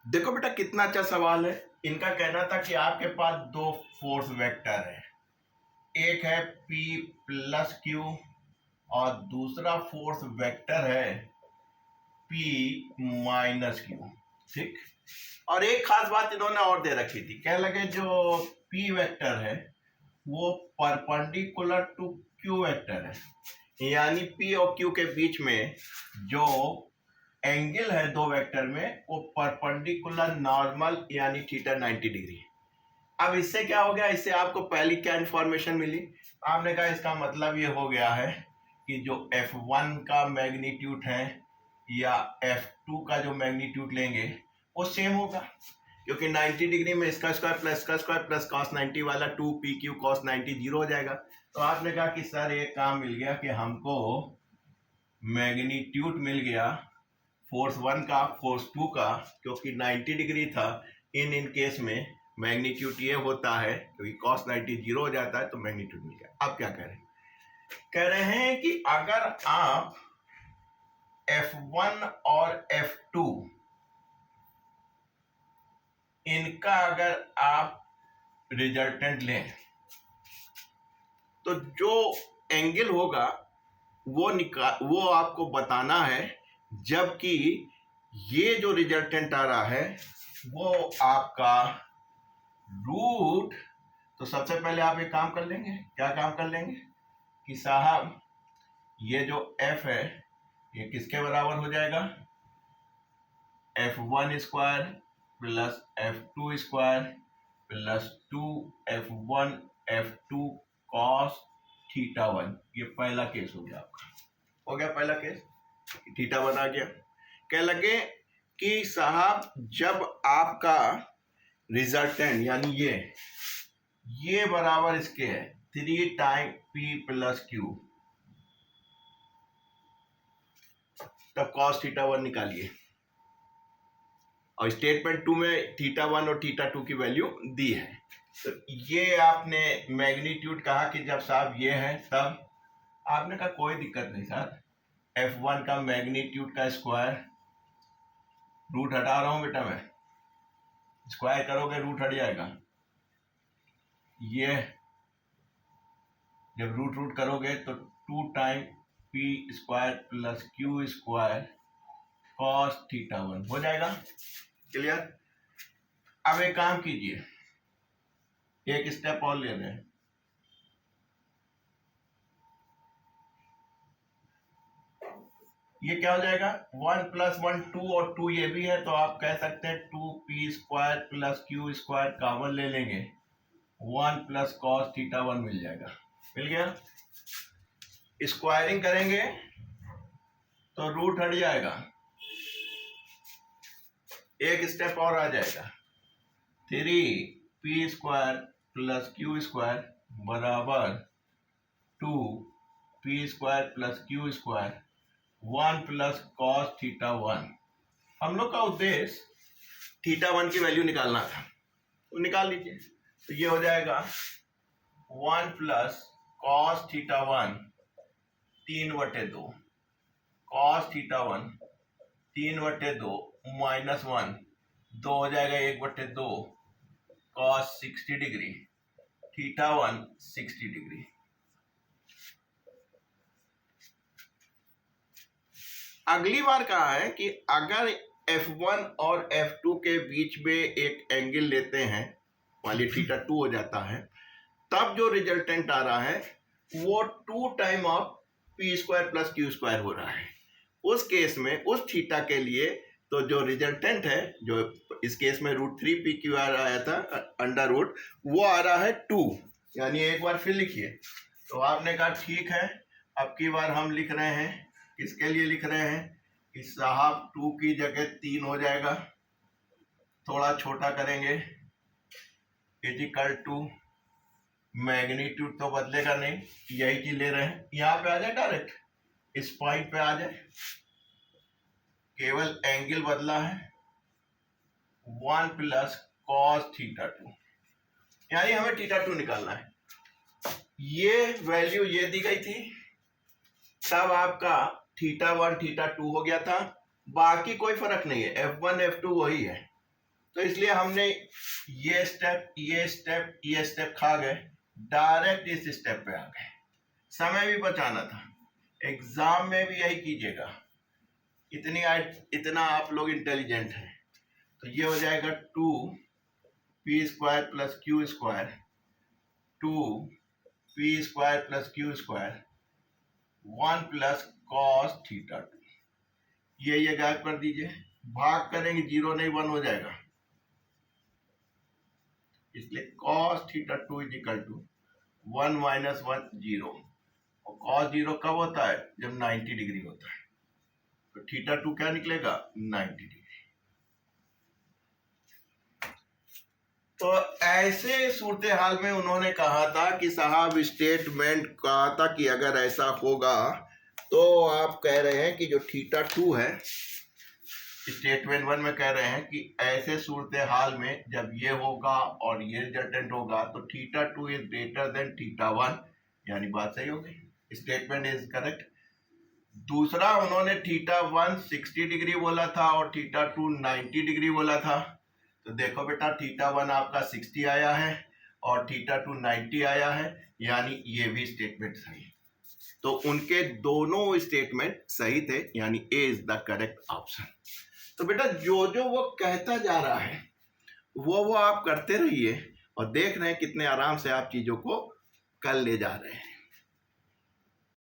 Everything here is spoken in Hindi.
देखो बेटा कितना अच्छा सवाल है। इनका कहना था कि आपके पास दो फोर्स वेक्टर है, एक है P प्लस Q और दूसरा फोर्स वेक्टर है P माइनस Q। ठीक। और एक खास बात इन्होंने और दे रखी थी, कह लगे जो P वेक्टर है वो परपेंडिकुलर टू Q वेक्टर है, यानी P और Q के बीच में जो एंगल है दो वेक्टर में वो परपेंडिकुलर नॉर्मल यानी थीटा 90 डिग्री। अब इससे क्या हो गया, इससे आपको पहली क्या इंफॉर्मेशन मिली, आपने कहा इसका मतलब ये हो गया है कि जो F1 का मैग्नीट्यूड है या F2 का जो मैग्नीट्यूड लेंगे वो सेम होगा, क्योंकि 90 डिग्री में इसका स्क्वायर प्लस cos 90 वाला 2pq cos 90 जीरो हो जाएगा। तो आपने कहा कि सर एक काम मिल गया कि हमको मैग्नीट्यूड मिल गया फोर्स 1 का फोर्स 2 का, क्योंकि 90 डिग्री था। इन केस में मैग्नीट्यूड ये होता है क्योंकि cos 90 जीरो हो जाता है, तो मैग्नीट्यूड मिल गया। अब क्या कह रहे हैं, कह रहे हैं कि अगर आप F1 और F2 इनका अगर आप रिजल्टेंट लें तो जो एंगल होगा वो आपको बताना है, जबकि ये जो रिजल्टेंट आ रहा है वो आपका रूट। तो सबसे पहले आप एक काम कर लेंगे, क्या काम कर लेंगे कि साहब ये जो F है ये किसके बराबर हो जाएगा, F1 square plus F2 square plus 2F1 F2 cos theta 1। ये पहला केस हो गया आपका, हो गया पहला केस, थीटा 1 आ गया। कह लगे कि साहब जब आपका रिजल्टेंट यानी ये बराबर इसके है 3 टाइम P प्लस Q, तब cos थीटा 1 निकालिए। और स्टेटमेंट 2 में थीटा 1 और थीटा 2 की वैल्यू दी है। तो ये आपने मैग्नीट्यूड कहा कि जब साहब ये है तब आपने कहा कोई दिक्कत नहीं सर, F1 का मैग्नीट्यूड का स्क्वायर, रूट हटा रहा हूं बेटा मैं, स्क्वायर करोगे रूट हट जाएगा। ये जब रूट करोगे तो 2 time P square plus Q square cos theta 1 हो जाएगा। क्लियर। अब एक काम कीजिए, एक स्टेप और ले रहे हैं, ये क्या हो जाएगा 1 प्लस 1 2 और 2 ये भी है, तो आप कह सकते हैं 2p square plus Q square common ले लेंगे, 1 प्लस cos थीटा 1 मिल जाएगा। मिल गया। स्क्वायरिंग करेंगे तो रूट हट जाएगा, एक स्टेप और आ जाएगा, 3p square plus Q square बराबर 2p square plus Q square 1 plus cos theta 1। हम लोग का उद्देश्य थीटा 1 की वैल्यू निकालना था, तो निकाल लीजिए। तो ये हो जाएगा 1 plus cos theta 1 3/2 cos theta 1 3/2 minus 1 2 हो जाएगा 1/2 cos 60 डिग्री थीटा 1 60 डिग्री। अगली बार कहा है कि अगर F1 और F2 के बीच में एक एंगल लेते हैं, मान लीजिए थीटा 2 हो जाता है, तब जो रिजल्टेंट आ रहा है वो 2 time of P square plus Q square हो रहा है। उस केस में उस थीटा के लिए तो जो रिजल्टेंट है, जो इस केस में √3pq आया था अंडर रूट, वो आ रहा है 2, यानी एक बार फिर लिखिए। तो आपने कहा ठीक है, अब की बार हम लिख रहे हैं, किसके लिए लिख रहे हैं कि साहब 2 की जगह 3 हो जाएगा, थोड़ा छोटा करेंगे, इजिकल टू मैग्नीट्यूड तो बदलेगा नहीं, यही चीज ले रहे हैं, यहाँ पे आ जाए डायरेक्ट, इस पॉइंट पे आ जाए, केवल एंगल बदला है 1 प्लस cos थीटा 2, यानी हमें थीटा 2 निकालना है। ये वैल्यू ये दी गई थी, तब आपका थीटा 1 थीटा 2 हो गया था, बाकी कोई फर्क नहीं है, F1 F2 वही है। तो इसलिए हमने ये स्टेप खा गए, डायरेक्ट इस स्टेप पे आ गए। समय भी बचाना था, एग्जाम में भी यही कीजिएगा, इतना आप लोग इंटेलिजेंट हैं। तो ये हो जाएगा 2p² + q², 2p² + q², 1 + cos θ2। ये गायब कर दीजिए, भाग करेंगे 0 नहीं 1 हो जाएगा, इसलिए cos θ2 = 1 - 1 0। और cos 0 कब होता है? जब 90 डिग्री होता है। तो θ2 क्या निकलेगा? 90 डिग्री। तो ऐसे सूरत हाल में उन्होंने कहा था कि साहब स्टेटमेंट कहा था कि अगर ऐसा होगा तो आप कह रहे हैं कि जो θ2 है, स्टेटमेंट 1 में कह रहे हैं कि ऐसे सूरत हाल में जब ये होगा और ये रिजल्टेंट होगा तो θ2 > θ1, यानी बात सही हो गई, स्टेटमेंट इज करेक्ट। दूसरा, उन्होंने θ1 60 डिग्री बोला था और θ2 90 डिग्री बोला था। तो देखो बेटा, θ1 आपका 60 आया है और θ2 90 आया है, यानी ये भी स्टेटमेंट सही है। तो उनके दोनों स्टेटमेंट सही थे, यानी ए इज द करेक्ट ऑप्शन। तो बेटा जो वो कहता जा रहा है वो आप करते रहिए और देख रहे हैं कितने आराम से आप चीजों को कर ले जा रहे हैं।